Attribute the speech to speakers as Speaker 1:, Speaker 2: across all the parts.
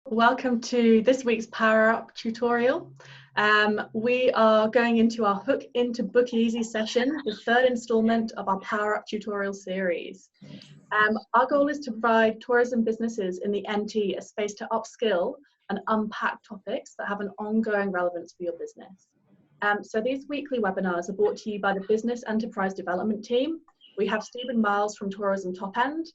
Speaker 1: Welcome to this week's Power Up tutorial. We are going into our Hook into Bookeasy session, the third installment of our Power Up tutorial series. Our goal is to provide tourism businesses in the NT a space to upskill and unpack topics that have an ongoing relevance for your business. So these weekly webinars are brought to you by the Business Enterprise Development Team. We have Stephen Miles from Tourism Top End,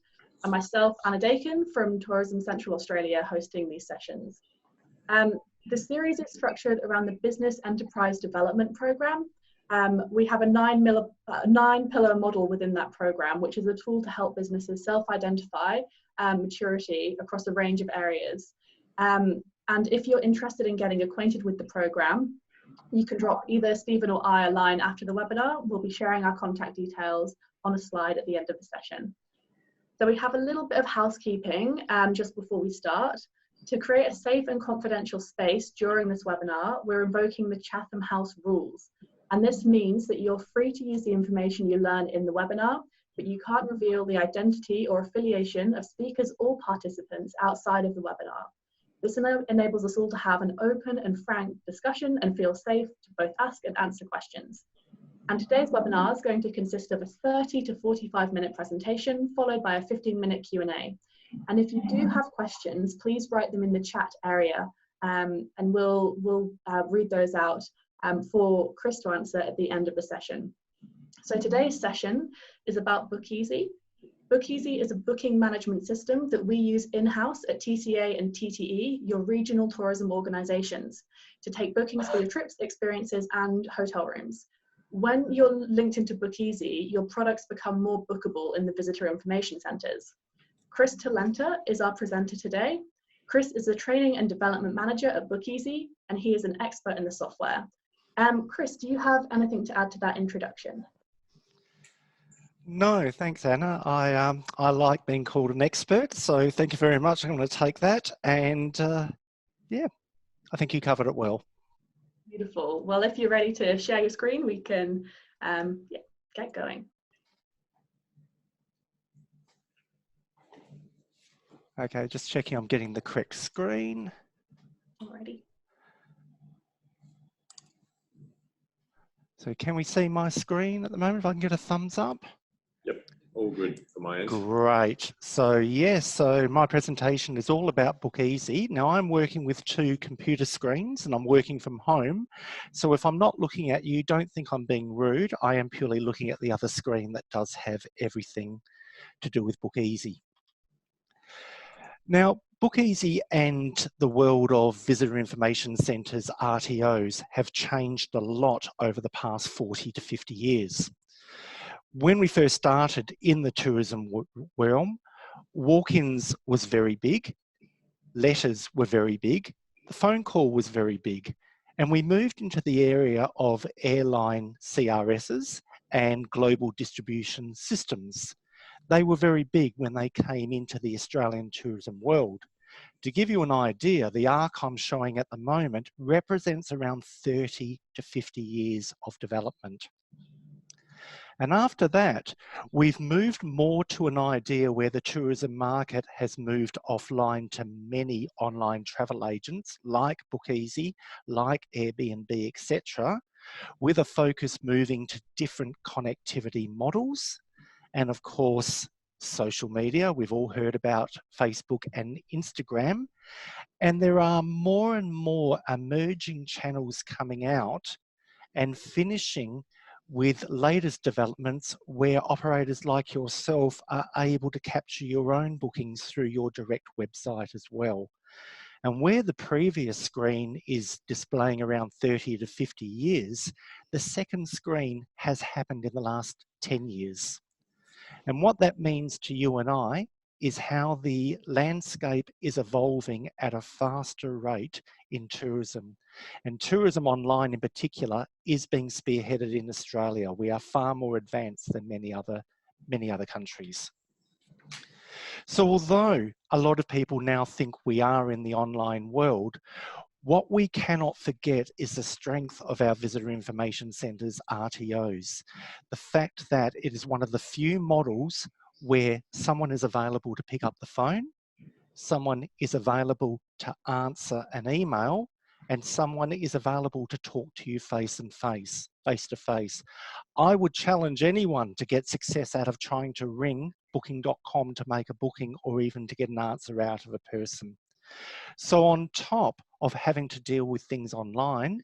Speaker 1: and myself, Anna Dakin, from Tourism Central Australia, hosting these sessions. The series is structured around the Business Enterprise Development Programme. We have a nine-pillar model within that programme, which is a tool to help businesses self-identify maturity across a range of areas. And if you're interested in getting acquainted with the programme, you can drop either Stephen or I a line after the webinar. We'll be sharing our contact details on a slide at the end of the session. So we have a little bit of housekeeping just before we start. To create a safe and confidential space during this webinar, we're invoking the Chatham House rules. And this means that you're free to use the information you learn in the webinar, but you can't reveal the identity or affiliation of speakers or participants outside of the webinar. This enables us all to have an open and frank discussion and feel safe to both ask and answer questions. And today's webinar is going to consist of a 30 to 45-minute presentation, followed by a 15-minute Q&A. And if you do have questions, please write them in the chat area, and we'll read those out for Chris to answer at the end of the session. So today's session is about Bookeasy. Bookeasy is a booking management system that we use in-house at TCA and TTE, your regional tourism organizations, to take bookings for your trips, experiences, and hotel rooms. When you're linked into Bookeasy, your products become more bookable in the visitor information centers. Chris Talenta is our presenter today. Chris is a training and development manager at Bookeasy, and he is an expert in the software. Chris, do you have anything to add to that introduction?
Speaker 2: No, thanks, Anna. I like being called an expert, so thank you very much. I'm going to take that, and yeah, I think you covered it well.
Speaker 1: Beautiful. Well, if you're ready to share your screen, we can get going.
Speaker 2: Okay, just checking I'm getting the correct screen.
Speaker 1: Alrighty.
Speaker 2: So can we see my screen at the moment? If I can get a thumbs up.
Speaker 3: Yep, all good for my end.
Speaker 2: Great. So yes, so my presentation is all about Bookeasy. Now I'm working with two computer screens and I'm working from home. So if I'm not looking at you, don't think I'm being rude. I am purely looking at the other screen that does have everything to do with Bookeasy. Now, Bookeasy and the world of visitor information centres, RTOs, have changed a lot over the past 40 to 50 years. When we first started in the tourism realm, walk-ins was very big, letters were very big, the phone call was very big, and we moved into the area of airline CRSs and global distribution systems. They were very big when they came into the Australian tourism world. To give you an idea, the arc I'm showing at the moment represents around 30 to 50 years of development. And after that, we've moved more to an idea where the tourism market has moved offline to many online travel agents like Bookeasy, like Airbnb, etc., with a focus moving to different connectivity models. And of course, social media. We've all heard about Facebook and Instagram. And there are more and more emerging channels coming out and finishing with latest developments where operators like yourself are able to capture your own bookings through your direct website as well. And where the previous screen is displaying around 30 to 50 years, the second screen has happened in the last 10 years. And what that means to you and I is how the landscape is evolving at a faster rate in tourism. And tourism online in particular is being spearheaded in Australia. We are far more advanced than many other countries. So although a lot of people now think we are in the online world, what we cannot forget is the strength of our visitor information centres, RTOs. The fact that it is one of the few models where someone is available to pick up the phone, someone is available to answer an email, and someone is available to talk to you face to face. I would challenge anyone to get success out of trying to ring booking.com to make a booking or even to get an answer out of a person. So on top of having to deal with things online,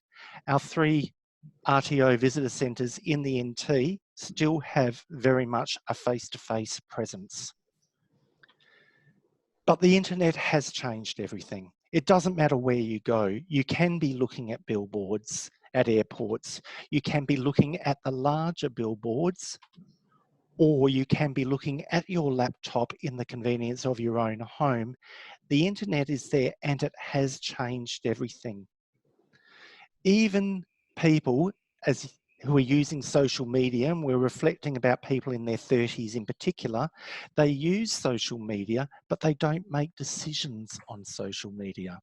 Speaker 2: our 3 RTO visitor centres in the NT still have very much a face-to-face presence. But the internet has changed everything. It doesn't matter where you go. You can be looking at billboards at airports. You can be looking at the larger billboards, or you can be looking at your laptop in the convenience of your own home. The internet is there and it has changed everything. Even people who are using social media, and we're reflecting about people in their 30s in particular, they use social media, but they don't make decisions on social media.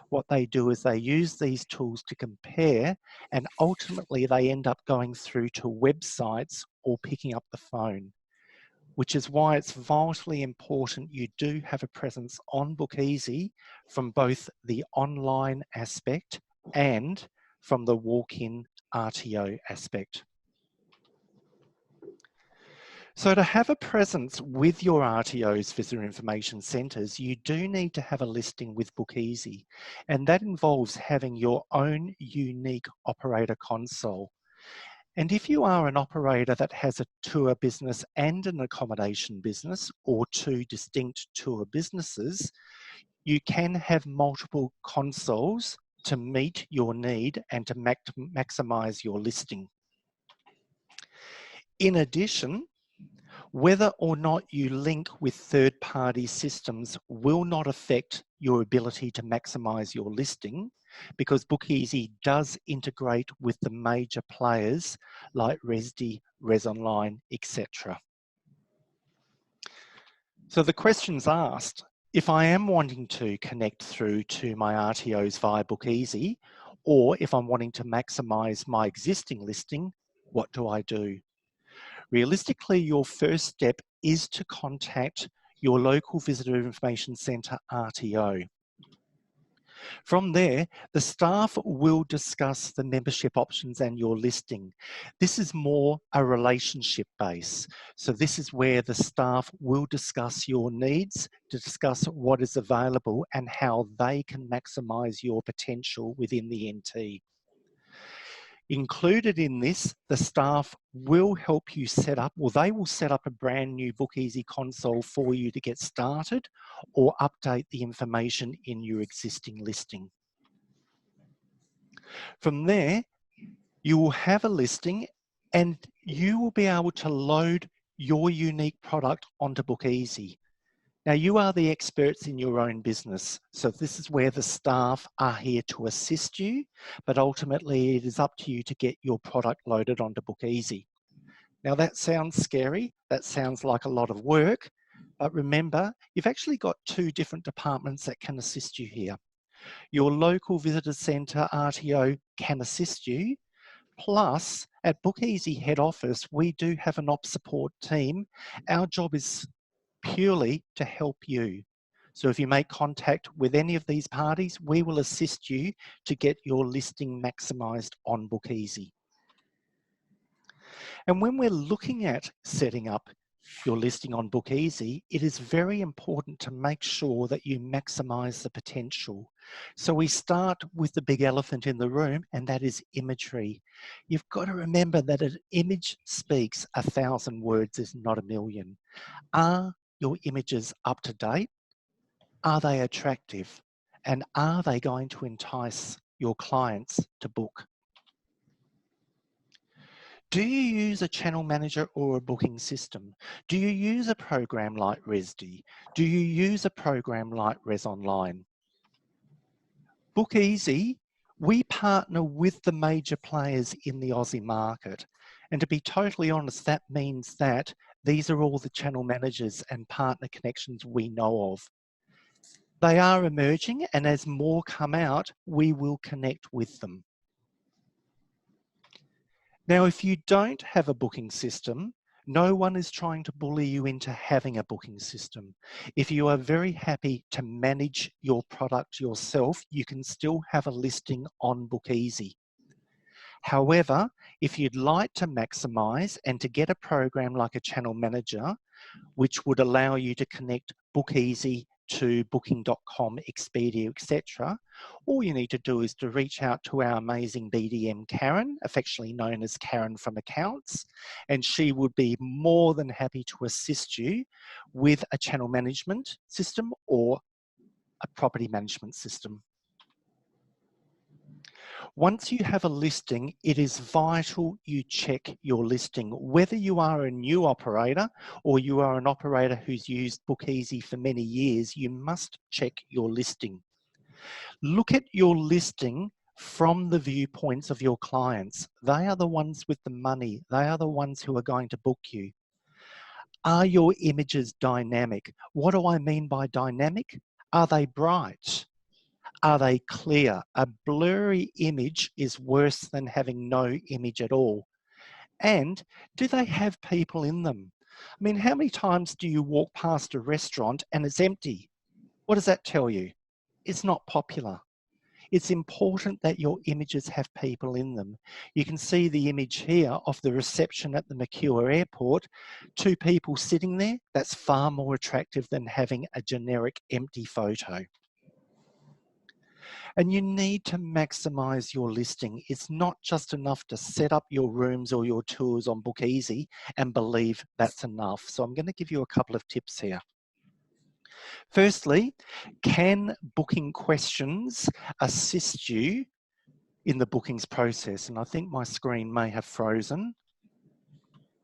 Speaker 2: What they do is they use these tools to compare, and ultimately they end up going through to websites or picking up the phone, which is why it's vitally important you do have a presence on Bookeasy from both the online aspect and from the walk-in RTO aspect. So to have a presence with your RTO's visitor information centres, you do need to have a listing with Bookeasy, and that involves having your own unique operator console. And if you are an operator that has a tour business and an accommodation business, or 2 distinct tour businesses, you can have multiple consoles to meet your need and to maximize your listing. In addition, whether or not you link with third-party systems will not affect your ability to maximize your listing, because Bookeasy does integrate with the major players like Resdy, ResOnline, etc. So the question's asked, if I am wanting to connect through to my RTOs via Bookeasy, or if I'm wanting to maximize my existing listing, what do I do? Realistically, your first step is to contact your local Visitor Information Centre RTO. From there, the staff will discuss the membership options and your listing. This is more a relationship base. So this is where the staff will discuss your needs, to discuss what is available and how they can maximise your potential within the NT. Included in this, the staff will help you set up, or they will set up a brand new Bookeasy console for you to get started or update the information in your existing listing. From there, you will have a listing and you will be able to load your unique product onto Bookeasy. Now, you are the experts in your own business, so this is where the staff are here to assist you, but ultimately it is up to you to get your product loaded onto Bookeasy. Now, that sounds scary, that sounds like a lot of work, but remember, you've actually got 2 different departments that can assist you here. Your local visitor centre RTO can assist you, plus at Bookeasy head office, we do have an ops support team. Our job is purely to help you. So if you make contact with any of these parties, we will assist you to get your listing maximised on Bookeasy. And when we're looking at setting up your listing on Bookeasy, it is very important to make sure that you maximise the potential. So we start with the big elephant in the room, and that is imagery. You've got to remember that an image speaks 1,000 words, is not 1,000,000. Are your images up to date? Are they attractive? And are they going to entice your clients to book? Do you use a channel manager or a booking system? Do you use a program like Resdy? Do you use a program like ResOnline? Bookeasy, we partner with the major players in the Aussie market. And to be totally honest, that means that these are all the channel managers and partner connections we know of. They are emerging, and as more come out, we will connect with them. Now, if you don't have a booking system, No one is trying to bully you into having a booking system. If you are very happy to manage your product yourself, you can still have a listing on Bookeasy. However, if you'd like to maximize and to get a program like a channel manager, which would allow you to connect Bookeasy to booking.com, Expedia, etc. All you need to do is to reach out to our amazing BDM, Karen, affectionately known as Karen from Accounts, and she would be more than happy to assist you with a channel management system or a property management system. Once you have a listing, it is vital you check your listing. Whether you are a new operator or you are an operator who's used Bookeasy for many years, you must check your listing. Look at your listing from the viewpoints of your clients. They are the ones with the money. They are the ones who are going to book you. Are your images dynamic? What do I mean by dynamic? Are they bright? Are they clear? A blurry image is worse than having no image at all. And do they have people in them? I mean, how many times do you walk past a restaurant and it's empty? What does that tell you? It's not popular. It's important that your images have people in them. You can see the image here of the reception at the Mercure Airport. 2 people sitting there, that's far more attractive than having a generic empty photo. And you need to maximize your listing. It's not just enough to set up your rooms or your tours on Bookeasy and believe that's enough. So I'm going to give you a couple of tips here. Firstly, can booking questions assist you in the bookings process? And I think my screen may have frozen.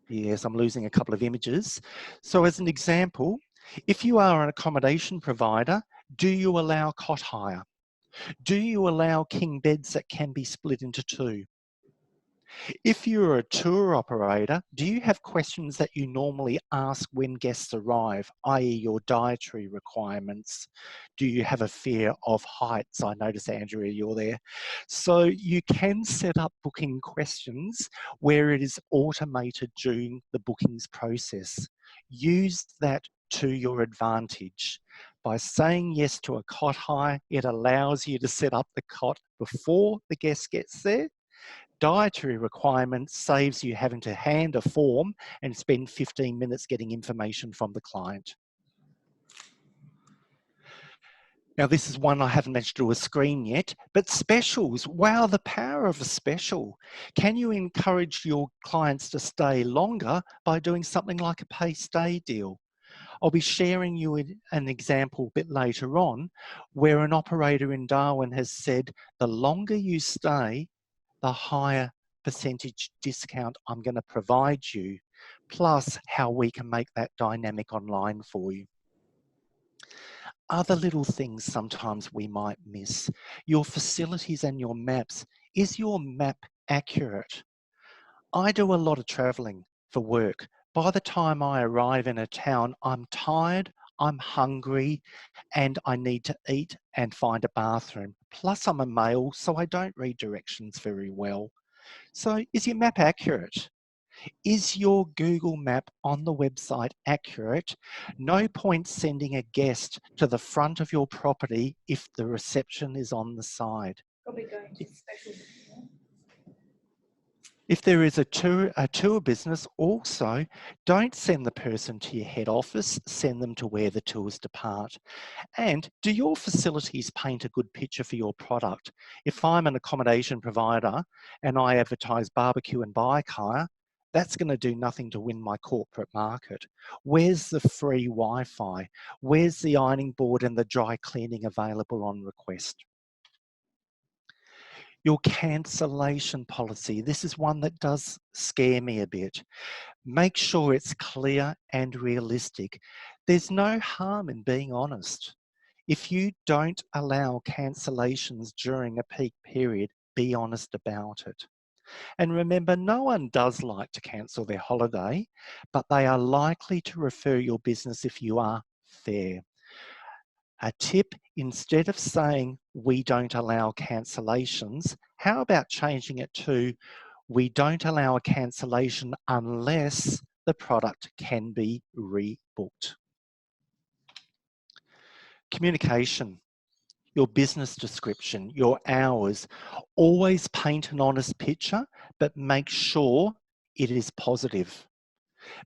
Speaker 2: Yes, I'm losing a couple of images. So as an example, if you are an accommodation provider, do you allow cot hire? Do you allow king beds that can be split into 2? If you're a tour operator, do you have questions that you normally ask when guests arrive, i.e. your dietary requirements? Do you have a fear of heights? I notice, Andrea, you're there. So you can set up booking questions where it is automated during the bookings process. Use that to your advantage. By saying yes to a cot hire, it allows you to set up the cot before the guest gets there. Dietary requirements saves you having to hand a form and spend 15 minutes getting information from the client. Now, this is one I haven't managed to do a screen yet, but specials. Wow, the power of a special. Can you encourage your clients to stay longer by doing something like a pay stay deal? I'll be sharing you an example a bit later on where an operator in Darwin has said, the longer you stay, the higher percentage discount I'm going to provide you, plus how we can make that dynamic online for you. Other little things sometimes we might miss. Your facilities and your maps. Is your map accurate? I do a lot of traveling for work. By the time I arrive in a town, I'm tired, I'm hungry, and I need to eat and find a bathroom. Plus I'm a male, so I don't read directions very well. So is your map accurate? Is your Google map on the website accurate? No point sending a guest to the front of your property if the reception is on the side.
Speaker 1: Probably going to special.
Speaker 2: If there is a tour business, also don't send the person to your head office, send them to where the tours depart. And do your facilities paint a good picture for your product? If I'm an accommodation provider and I advertise barbecue and bike hire, that's going to do nothing to win my corporate market. Where's the free Wi-Fi? Where's the ironing board and the dry cleaning available on request? Your cancellation policy. This is one that does scare me a bit. Make sure it's clear and realistic. There's no harm in being honest. If you don't allow cancellations during a peak period, be honest about it. And remember, no one does like to cancel their holiday, but they are likely to refer your business if you are fair. A tip, instead of saying we don't allow cancellations, how about changing it to we don't allow a cancellation unless the product can be rebooked. Communication, your business description, your hours, always paint an honest picture, but make sure it is positive.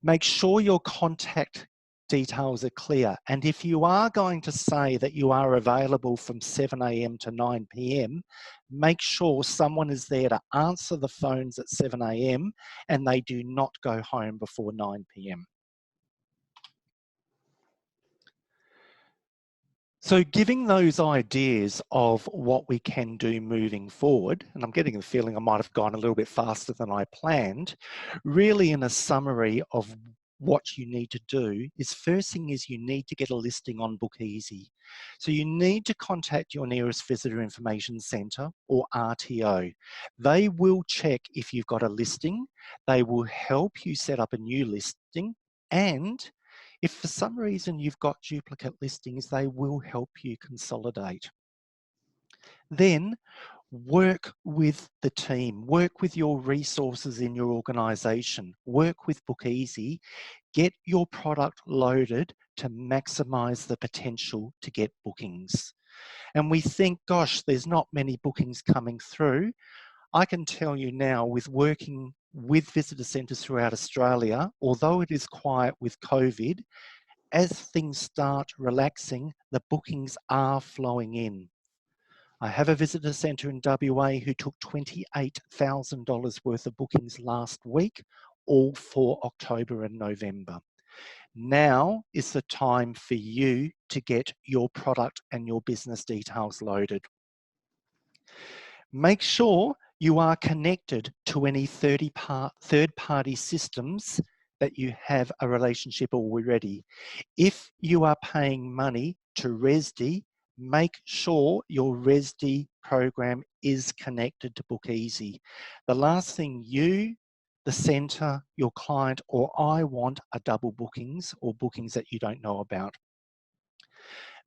Speaker 2: Make sure your contact details are clear. And if you are going to say that you are available from 7 a.m. to 9 p.m., make sure someone is there to answer the phones at 7 a.m. and they do not go home before 9 p.m. So giving those ideas of what we can do moving forward, and I'm getting the feeling I might have gone a little bit faster than I planned, really in a summary of what you need to do is, first thing is you need to get a listing on Bookeasy. So you need to contact your nearest visitor information centre or RTO. They will check if you've got a listing, they will help you set up a new listing, and if for some reason you've got duplicate listings, they will help you consolidate. Then work with the team, work with your resources in your organisation, work with Bookeasy, get your product loaded to maximise the potential to get bookings. And we think, gosh, there's not many bookings coming through. I can tell you now, with working with visitor centres throughout Australia, although it is quiet with COVID, as things start relaxing, the bookings are flowing in. I have a visitor centre in WA who took $28,000 worth of bookings last week, all for October and November. Now is the time for you to get your product and your business details loaded. Make sure you are connected to any third-party systems that you have a relationship already. If you are paying money to Resdi, make sure your Resdi program is connected to Bookeasy. The last thing you, the centre, your client, or I want are double bookings or bookings that you don't know about.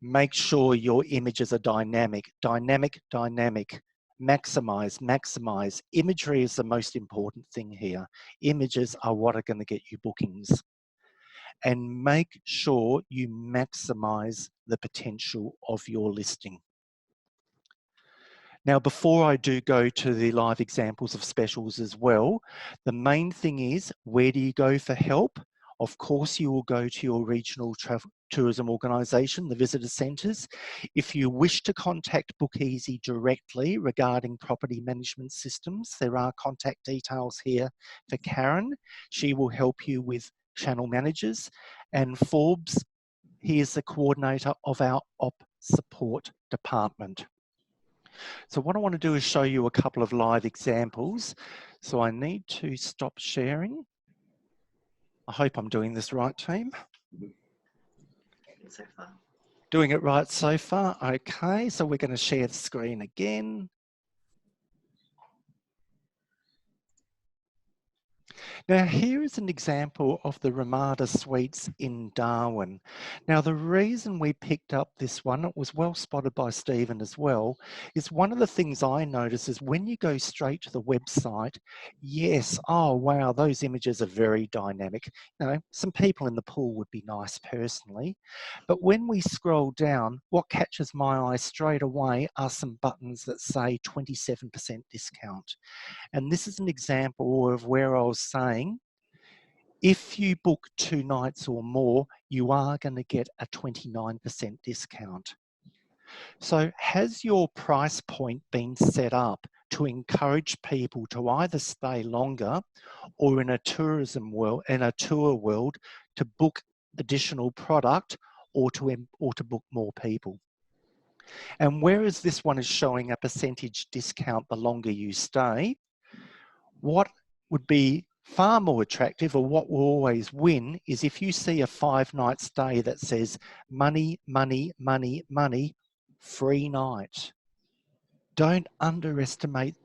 Speaker 2: Make sure your images are dynamic, dynamic, dynamic. Maximize, maximize. Imagery is the most important thing here. Images are what are going to get you bookings. And make sure you maximize the potential of your listing. Now, before I do go to the live examples of specials as well, the main thing is, where do you go for help? Of course, you will go to your regional tourism organisation, the visitor centres. If you wish to contact Bookeasy directly regarding property management systems, there are contact details here for Karen. She will help you with channel managers. And Forbes, he is the coordinator of our op support department. So what I want to do is show you a couple of live examples. So I need to stop sharing. I hope I'm doing this right, team.
Speaker 1: So far.
Speaker 2: Doing it right so far. Okay, so we're going to share the screen again. Now, here is an example of the Ramada Suites in Darwin. Now, the reason we picked up this one, it was well spotted by Stephen as well, is one of the things I notice is when you go straight to the website, yes, oh, wow, those images are very dynamic. You know, some people in the pool would be nice personally, but when we scroll down, what catches my eye straight away are some buttons that say 27% discount. And this is an example of where I was saying, if you book 2 nights or more, you are going to get a 29% discount. So has your price point been set up to encourage people to either stay longer or in a tourism world, in a tour world, to book additional product or to book more people? And whereas this one is showing a percentage discount the longer you stay, what would be far more attractive, or what will always win, is if you see a 5-night stay that says money, money, money, money, free night. Don't underestimate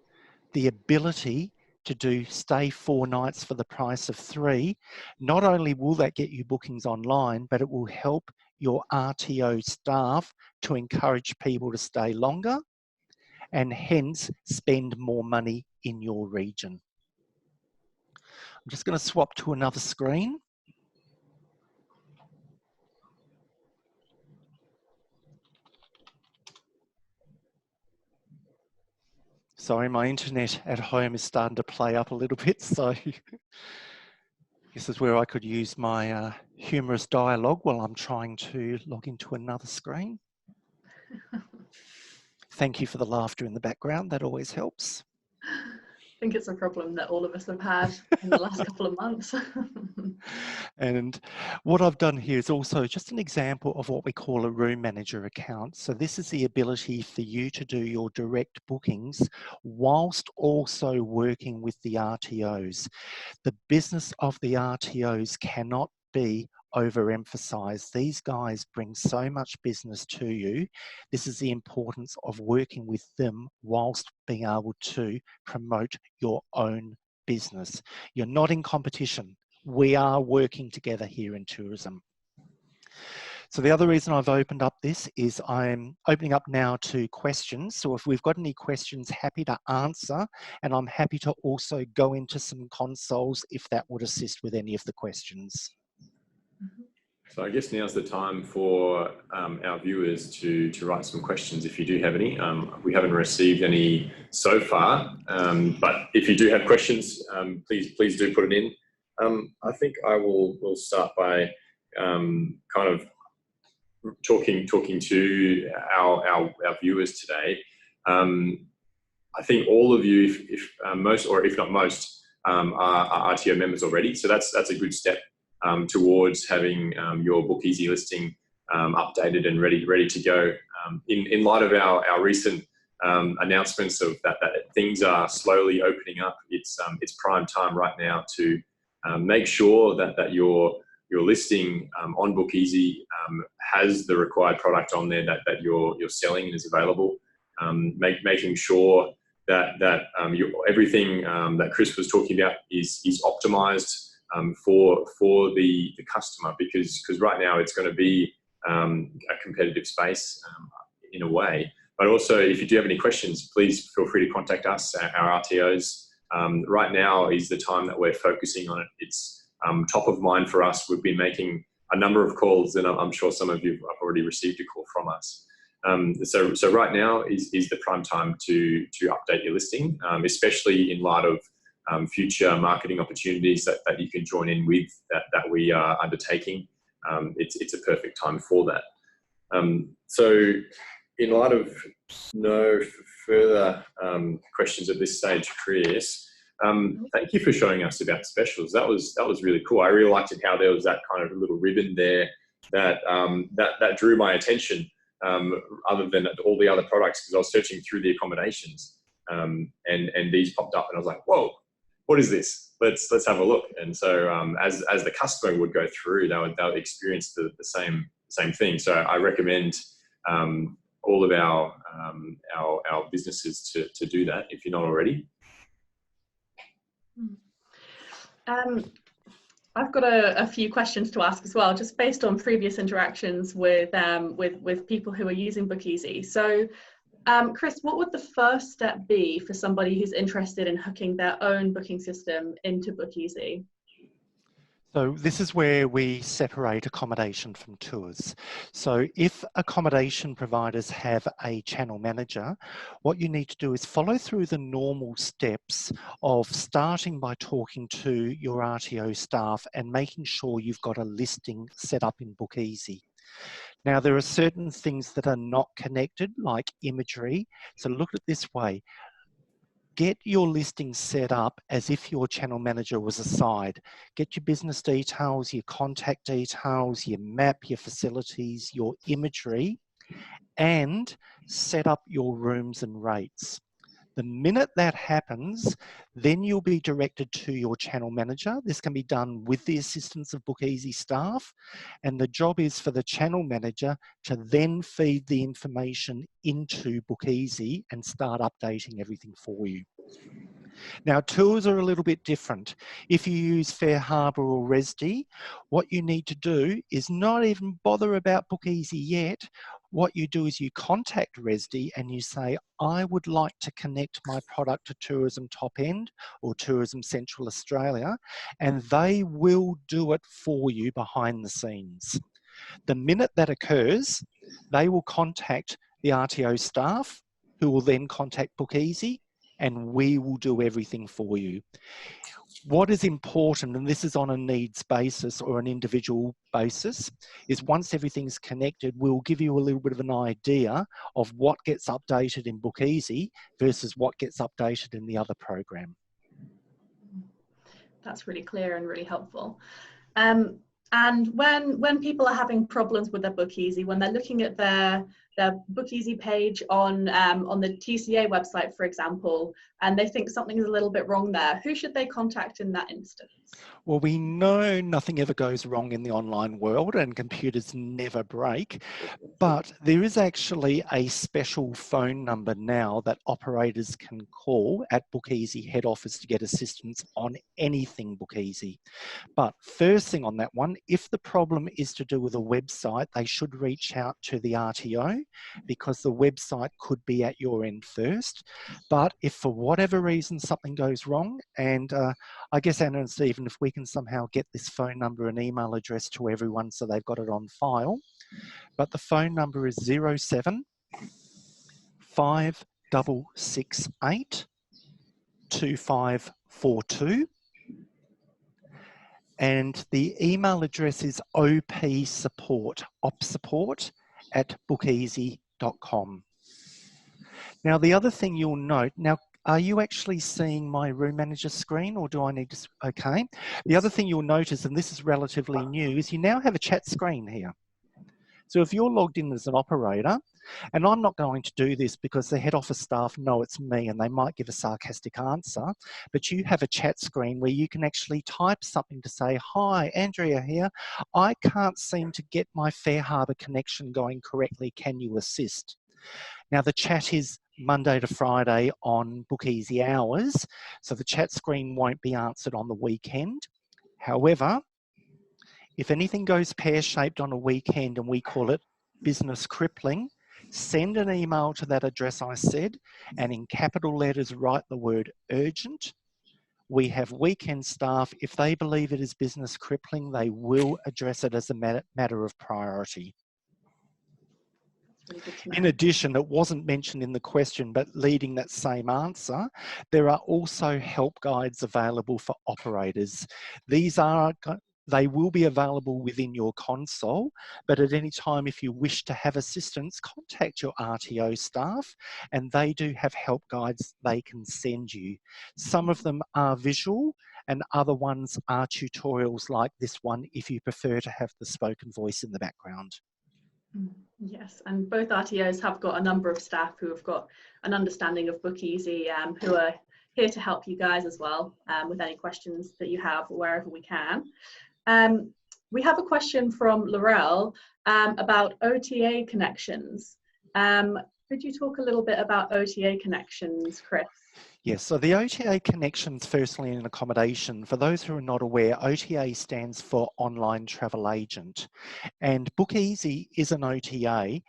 Speaker 2: the ability to stay 4 nights for the price of 3. Not only will that get you bookings online, but it will help your RTO staff to encourage people to stay longer and hence spend more money in your region. I'm just going to swap to another screen. Sorry, my internet at home is starting to play up a little bit, so this is where I could use my humorous dialogue while I'm trying to log into another screen. Thank you for the laughter in the background, that always helps.
Speaker 1: I think it's a problem that all of us have had in the last couple of months.
Speaker 2: And what I've done here is also just an example of what we call a room manager account. So this is the ability for you to do your direct bookings whilst also working with the RTOs. The business of the RTOs cannot be overemphasized. These guys bring so much business to you. This is the importance of working with them whilst being able to promote your own business. You're not in competition. We are working together here in tourism. So the other reason I've opened up this is I'm opening up now to questions. So if we've got any questions, happy to answer, and I'm happy to also go into some consoles if that would assist with any of the questions.
Speaker 3: So I guess now's the time for our viewers to write some questions if you do have any. We haven't received any so far, but if you do have questions, please do put it in. I think we'll start by kind of talking to our viewers today. I think all of you, if most or if not most, are RTO members already. So that's a good step towards having your Bookeasy listing updated and ready to go. In light of our recent announcements of that things are slowly opening up, it's prime time right now to make sure that your listing on Bookeasy has the required product on there that you're selling and is available. Making sure that everything that Chris was talking about is optimized for the customer, because right now it's going to be a competitive space in a way. But also, if you do have any questions, please feel free to contact us, our RTOs. Right now is the time that we're focusing on it. It's top of mind for us. We've been making a number of calls, and I'm sure some of you have already received a call from us. So right now is the prime time to update your listing, especially in light of future marketing opportunities that you can join in with that we are undertaking. It's a perfect time for that. So in light of no further questions at this stage, Chris, thank you for showing us about specials. That was really cool. I really liked it how there was that kind of little ribbon there that drew my attention, other than all the other products, because I was searching through the accommodations, and these popped up, and I was like, whoa, what is this? Let's have a look. And so as the customer would go through, they would experience the same thing. So I recommend all of our businesses to do that if you're not already.
Speaker 1: I've got a few questions to ask as well, just based on previous interactions with people who are using Bookeasy. So, Chris, what would the first step be for somebody who's interested in hooking their own booking system into Bookeasy?
Speaker 2: So this is where we separate accommodation from tours. So if accommodation providers have a channel manager, what you need to do is follow through the normal steps of starting by talking to your RTO staff and making sure you've got a listing set up in Bookeasy. Now, there are certain things that are not connected, like imagery. So look at it this way. Get your listing set up as if your channel manager was a side. Get your business details, your contact details, your map, your facilities, your imagery, and set up your rooms and rates. The minute that happens, then you'll be directed to your channel manager. This can be done with the assistance of Bookeasy staff, and the job is for the channel manager to then feed the information into Bookeasy and start updating everything for you. Now, tours are a little bit different. If you use Fair Harbour or Resdy, what you need to do is not even bother about Bookeasy yet. what you do is you contact RESD and you say, I would like to connect my product to Tourism Top End or Tourism Central Australia, and they will do it for you behind the scenes. The minute that occurs, they will contact the RTO staff, who will then contact Bookeasy, and we will do everything for you. What is important, and this is on a needs basis or an individual basis, is once everything's connected, we'll give you a little bit of an idea of what gets updated in Bookeasy versus what gets updated in the other program.
Speaker 1: That's really clear and really helpful. And when people are having problems with their Bookeasy, when they're looking at their Bookeasy page on the TCA website, for example, and they think something is a little bit wrong there, who should they contact in that instance?
Speaker 2: Well, we know nothing ever goes wrong in the online world and computers never break, but there is actually a special phone number now that operators can call at Bookeasy head office to get assistance on anything Bookeasy. But first thing on that one, if the problem is to do with a website, they should reach out to the RTO because the website could be at your end first. But if for whatever reason something goes wrong, and I guess Anna and Stephen, if we can somehow get this phone number and email address to everyone so they've got it on file. But the phone number is 07 5668 2542. And the email address is opsupport at bookeasy.com. Now, the other thing you'll note, now, are you actually seeing my room manager screen or do I need to, okay. The other thing you'll notice, and this is relatively new, is you now have a chat screen here. So if you're logged in as an operator, and I'm not going to do this because the head office staff know it's me and they might give a sarcastic answer, but you have a chat screen where you can actually type something to say, hi, Andrea here, I can't seem to get my Fair Harbour connection going correctly, can you assist? Now the chat is Monday to Friday on Bookeasy hours, so the chat screen won't be answered on the weekend. However, if anything goes pear-shaped on a weekend and we call it business crippling, send an email to that address I said, and in capital letters write the word urgent. We have weekend staff. If they believe it is business crippling, they will address it as a matter of priority.
Speaker 1: Really good to know.
Speaker 2: In addition, it wasn't mentioned in the question, but leading that same answer, there are also help guides available for operators. They will be available within your console, but at any time, if you wish to have assistance, contact your RTO staff, and they do have help guides they can send you. Some of them are visual, and other ones are tutorials like this one, if you prefer to have the spoken voice in the background.
Speaker 1: Yes, and both RTOs have got a number of staff who have got an understanding of Bookeasy, who are here to help you guys as well with any questions that you have wherever we can. We have a question from Laurel about OTA connections. Could you talk a little bit about OTA connections, Chris?
Speaker 2: Yes, so the OTA connections, firstly in accommodation, for those who are not aware, OTA stands for Online Travel Agent. And Bookeasy is an OTA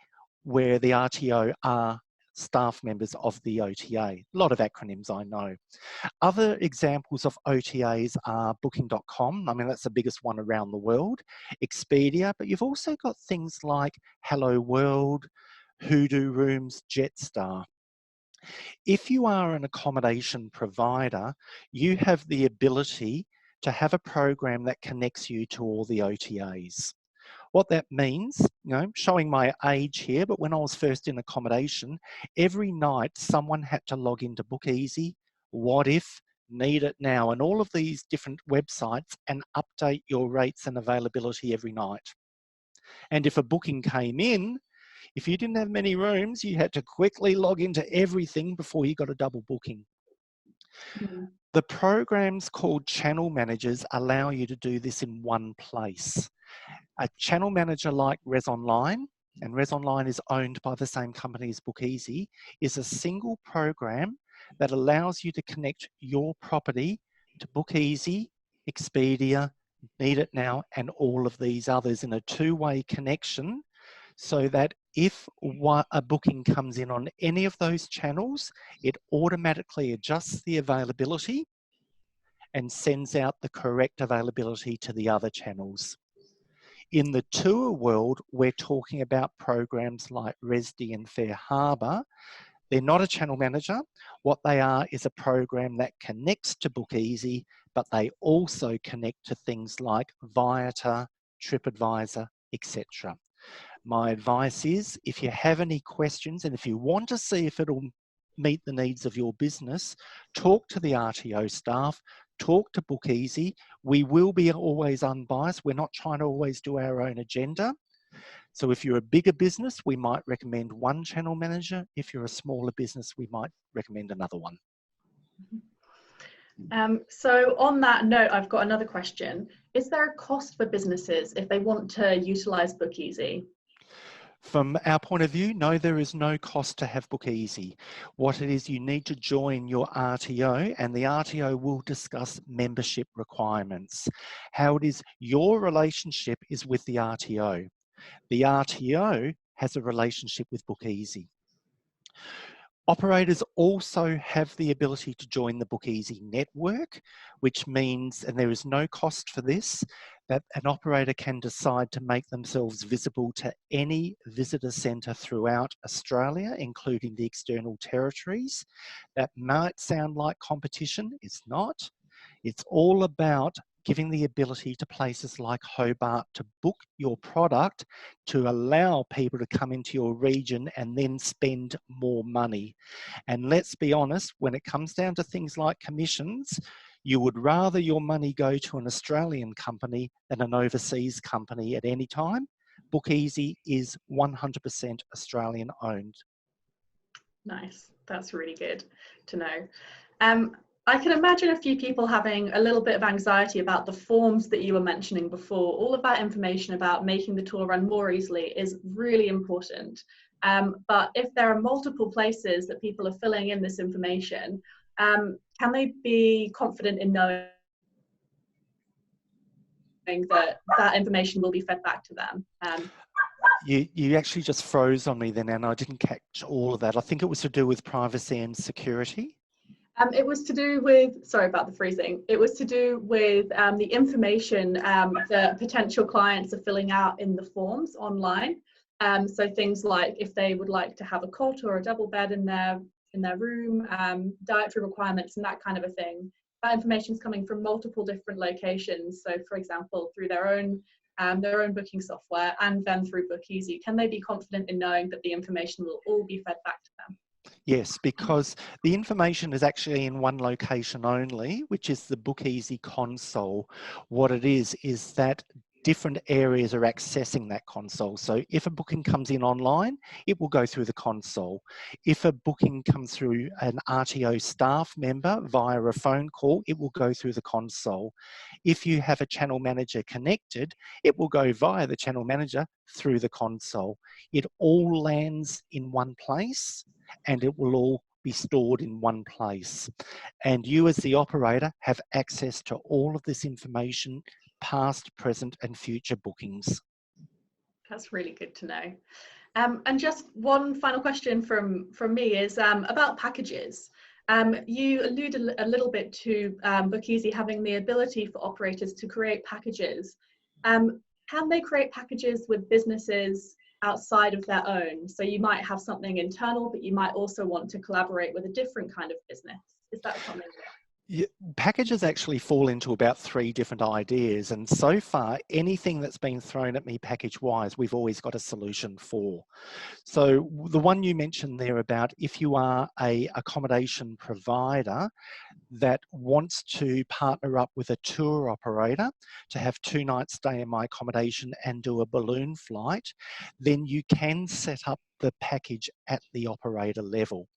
Speaker 2: where the RTO are staff members of the OTA. A lot of acronyms, I know. Other examples of OTAs are Booking.com. I mean, that's the biggest one around the world. Expedia, but you've also got things like Hello World, Hoodoo Rooms, Jetstar. If you are an accommodation provider, you have the ability to have a program that connects you to all the OTAs. What that means, showing my age here, but when I was first in accommodation, every night someone had to log into Bookeasy, What If, Need It Now, and all of these different websites and update your rates and availability every night. And if a booking came in, if you didn't have many rooms, you had to quickly log into everything before you got a double booking. Mm-hmm. The programs called channel managers allow you to do this in one place. A channel manager like Res Online, and Res Online is owned by the same company as Bookeasy, is a single program that allows you to connect your property to Bookeasy, Expedia, Need It Now, and all of these others in a two-way connection, so that if a booking comes in on any of those channels, it automatically adjusts the availability and sends out the correct availability to the other channels. In the tour world, we're talking about programs like Resdy and Fair Harbour. They're not a channel manager. What they are is a program that connects to Bookeasy, but they also connect to things like Viator, TripAdvisor, etc. My advice is, if you have any questions and if you want to see if it'll meet the needs of your business, talk to the RTO staff, talk to Bookeasy. We will be always unbiased. We're not trying to always do our own agenda. So if you're a bigger business, we might recommend one channel manager. If you're a smaller business, we might recommend another one.
Speaker 1: So on that note, I've got another question. Is there a cost for businesses if they want to utilise Bookeasy?
Speaker 2: From our point of view, no, there is no cost to have Bookeasy. What it is, you need to join your RTO, and the RTO will discuss membership requirements. How it is, your relationship is with the RTO. The RTO has a relationship with Bookeasy. Operators also have the ability to join the Bookeasy network, which means, and there is no cost for this, that an operator can decide to make themselves visible to any visitor centre throughout Australia, including the external territories. That might sound like competition, it's not. It's all about giving the ability to places like Hobart to book your product to allow people to come into your region and then spend more money. And let's be honest, when it comes down to things like commissions, you would rather your money go to an Australian company than an overseas company at any time. Bookeasy is 100% Australian owned.
Speaker 1: Nice, that's really good to know. I can imagine a few people having a little bit of anxiety about the forms that you were mentioning before. All of that information about making the tour run more easily is really important. But if there are multiple places that people are filling in this information, can they be confident in knowing that that information will be fed back to them?
Speaker 2: You actually just froze on me then, and I didn't catch all of that. I think it was to do with privacy and security.
Speaker 1: It was to do with, sorry about the freezing, it was to do with the information that potential clients are filling out in the forms online. So things like if they would like to have a cot or a double bed in their room, dietary requirements and that kind of a thing. That information is coming from multiple different locations. So for example, through their own booking software and then through Bookeasy. Can they be confident in knowing that the information will all be fed back to them?
Speaker 2: Yes, because the information is actually in one location only, which is the Bookeasy console. What it is that different areas are accessing that console. So if a booking comes in online, it will go through the console. If a booking comes through an RTO staff member via a phone call, it will go through the console. If you have a channel manager connected, it will go via the channel manager through the console. It all lands in one place, and it will all be stored in one place. And you as the operator have access to all of this information, past, present and future bookings.
Speaker 1: That's really good to know. And just one final question from me is about packages. You alluded a little bit to Bookeasy having the ability for operators to create packages. Can they create packages with businesses outside of their own? So you might have something internal, but you might also want to collaborate with a different kind of business. Is that something?
Speaker 2: Yeah, packages actually fall into about 3 different ideas, and so far anything that's been thrown at me package wise we've always got a solution for. So the one you mentioned there about if you are a accommodation provider that wants to partner up with a tour operator to have 2 nights stay in my accommodation and do a balloon flight, then you can set up the package at the operator level.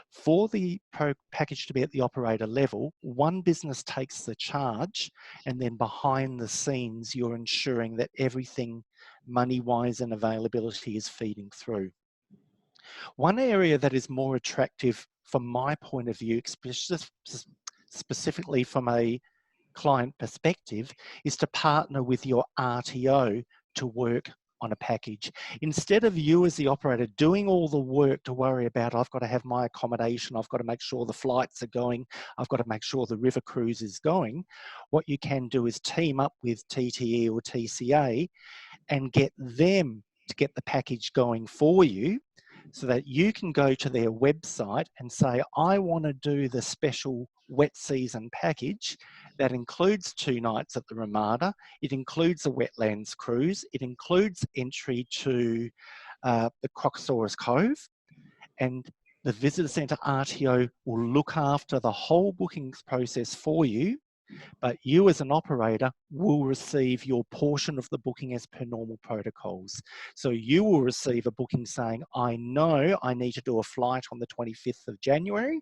Speaker 2: For the package to be at the operator level, one business takes the charge, and then behind the scenes, you're ensuring that everything money-wise and availability is feeding through. One area that is more attractive from my point of view, specifically from a client perspective, is to partner with your RTO to work on a package. Instead of you as the operator doing all the work to worry about, I've got to have my accommodation, I've got to make sure the flights are going, I've got to make sure the river cruise is going, what you can do is team up with TTE or TCA and get them to get the package going for you, so that you can go to their website and say, I want to do the special wet season package that includes 2 nights at the Ramada, it includes a wetlands cruise, it includes entry to the Crocosaurus Cove, and the Visitor Centre RTO will look after the whole bookings process for you, but you as an operator will receive your portion of the booking as per normal protocols. So you will receive a booking saying, I know I need to do a flight on the 25th of January.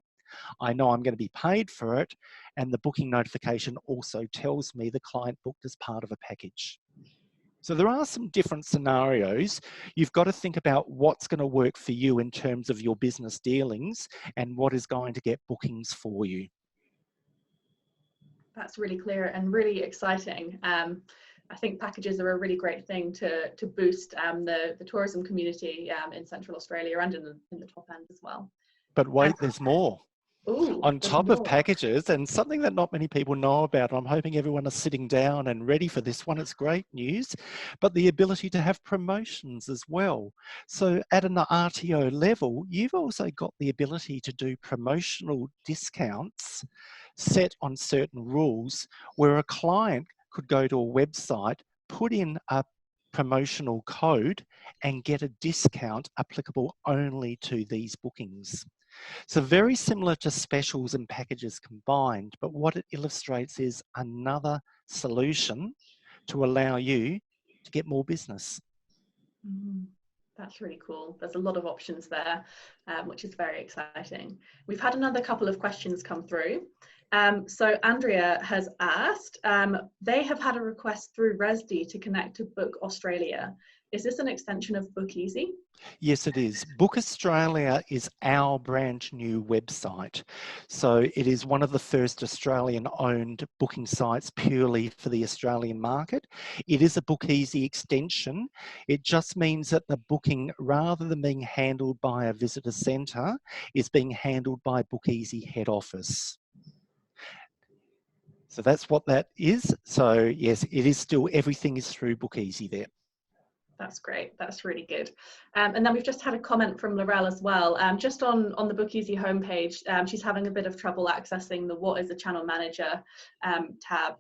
Speaker 2: I know I'm going to be paid for it. And the booking notification also tells me the client booked as part of a package. So there are some different scenarios. You've got to think about what's going to work for you in terms of your business dealings and what is going to get bookings for you.
Speaker 1: That's really clear and really exciting. I think packages are a really great thing to boost the tourism community in Central Australia and in the top end as well.
Speaker 2: But wait, there's more.
Speaker 1: Ooh,
Speaker 2: On top of packages, and something that not many people know about, I'm hoping everyone is sitting down and ready for this one, it's great news, but the ability to have promotions as well. So at an RTO level, you've also got the ability to do promotional discounts set on certain rules, where a client could go to a website, put in a promotional code and get a discount applicable only to these bookings. So very similar to specials and packages combined, but what it illustrates is another solution to allow you to get more business.
Speaker 1: That's really cool. There's a lot of options there, which is very exciting. We've had another couple of questions come through. So Andrea has asked, they have had a request through Resdi to connect to Book Australia. Is this an extension of Bookeasy?
Speaker 2: Yes, it is. Book Australia is our brand new website. So it is one of the first Australian-owned booking sites purely for the Australian market. It is a Bookeasy extension. It just means that the booking, rather than being handled by a visitor centre, is being handled by Bookeasy head office. So that's what that is. So yes, it is still, everything is through Bookeasy there.
Speaker 1: That's great. That's really good. And then we've just had a comment from Laurel as well. Just on the Bookeasy homepage, she's having a bit of trouble accessing the What is a Channel Manager tab.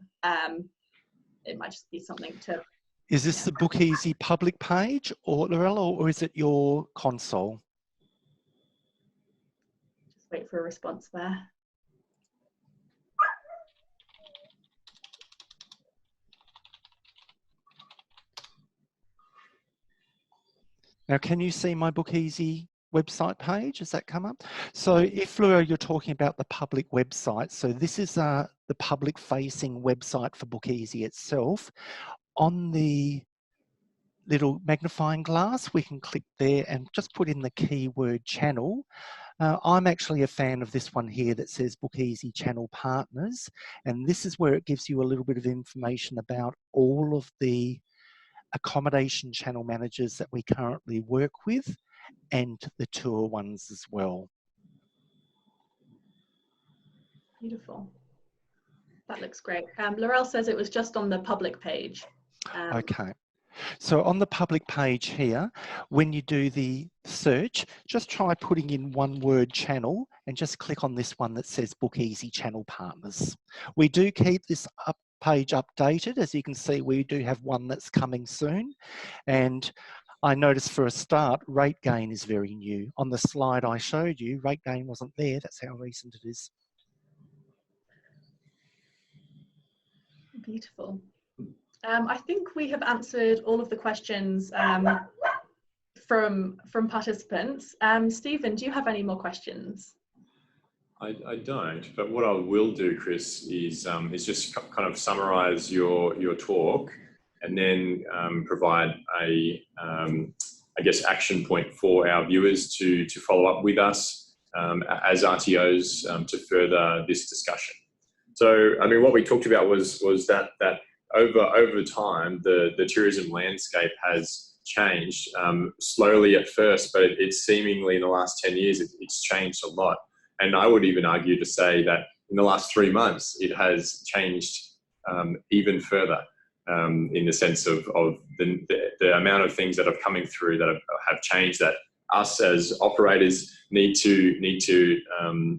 Speaker 1: It might just be something to...
Speaker 2: Is this the Bookeasy public page, or Laurel, or is it your console?
Speaker 1: Just wait for a response there.
Speaker 2: Now, can you see my Bookeasy website page? Has that come up? So if, Laura, you're talking about the public website, so this is the public-facing website for Bookeasy itself. On the little magnifying glass, we can click there and just put in the keyword channel. I'm actually a fan of this one here that says Bookeasy Channel Partners, and this is where it gives you a little bit of information about all of the accommodation channel managers that we currently work with and the tour ones as well.
Speaker 1: Beautiful. That looks great. Laurel says it was just on the public page.
Speaker 2: Okay. So on the public page here, when you do the search, just try putting in one word channel and just click on this one that says Bookeasy Channel Partners. We do keep this page updated. As you can see, we do have one that's coming soon. And I noticed for a start, rate gain is very new. On the slide I showed you, rate gain wasn't there. That's how recent it is.
Speaker 1: Beautiful. I think we have answered all of the questions from participants. Stephen, do you have any more questions?
Speaker 3: I don't, but what I will do, Chris, is just kind of summarise your talk, and then provide a I guess action point for our viewers to follow up with us as RTOs to further this discussion. So, I mean, what we talked about was that over time the tourism landscape has changed, slowly at first, but it's seemingly in the last 10 years, it's changed a lot. And I would even argue to say that in the last 3 months, it has changed even further in the sense of the amount of things that are coming through that have changed, that us as operators need to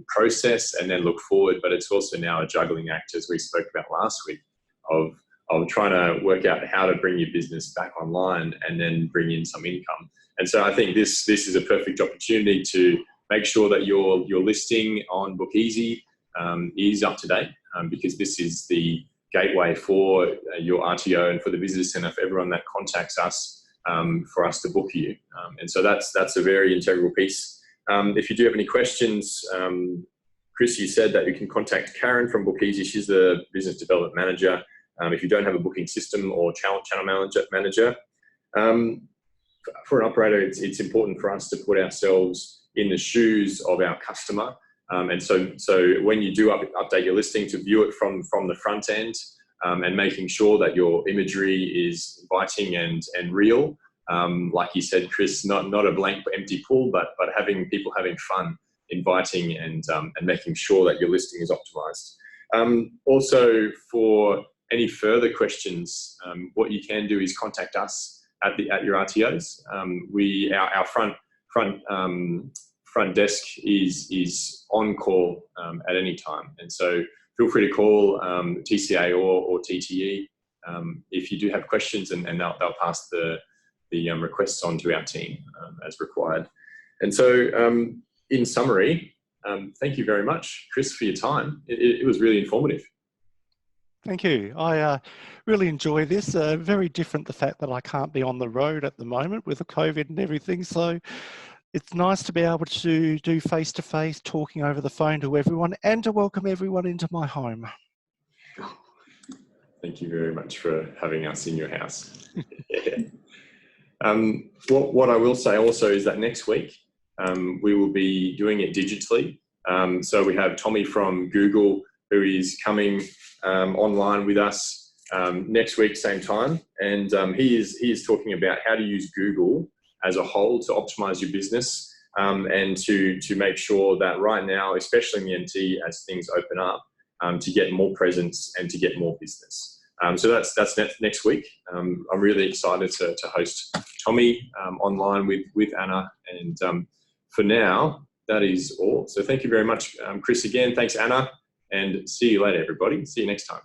Speaker 3: process and then look forward. But it's also now a juggling act, as we spoke about last week, of trying to work out how to bring your business back online and then bring in some income. And so I think this is a perfect opportunity to make sure that your listing on Bookeasy is up to date, because this is the gateway for your RTO and for the business center, for everyone that contacts us, for us to book you. And so that's a very integral piece. If you do have any questions, Chris, you said that you can contact Karen from Bookeasy. She's the business development manager. If you don't have a booking system or channel manager, for an operator, it's important for us to put ourselves in the shoes of our customer. And so when you do update your listing, to view it from the front end, and making sure that your imagery is inviting and real. Like you said, Chris, not a blank empty pool, but having people having fun, inviting and making sure that your listing is optimized. Also, for any further questions, what you can do is contact us at your RTOs. Our front desk is on call at any time, and so feel free to call TCA or TTE if you do have questions, and they'll pass the requests on to our team as required. And so, in summary, thank you very much, Chris, for your time. It was really informative.
Speaker 2: Thank you. I really enjoy this. Very different, the fact that I can't be on the road at the moment with the COVID and everything. So it's nice to be able to do face-to-face, talking over the phone to everyone, and to welcome everyone into my home.
Speaker 3: Thank you very much for having us in your house. What I will say also is that next week, we will be doing it digitally. So we have Tommy from Google, who is coming online with us next week, same time. And he is talking about how to use Google as a whole to optimize your business, and to make sure that right now, especially in the NT, as things open up, to get more presence and to get more business. So that's next week. I'm really excited to host Tommy online with Anna. And for now, that is all. So thank you very much, Chris, again. Thanks, Anna. And see you later, everybody. See you next time.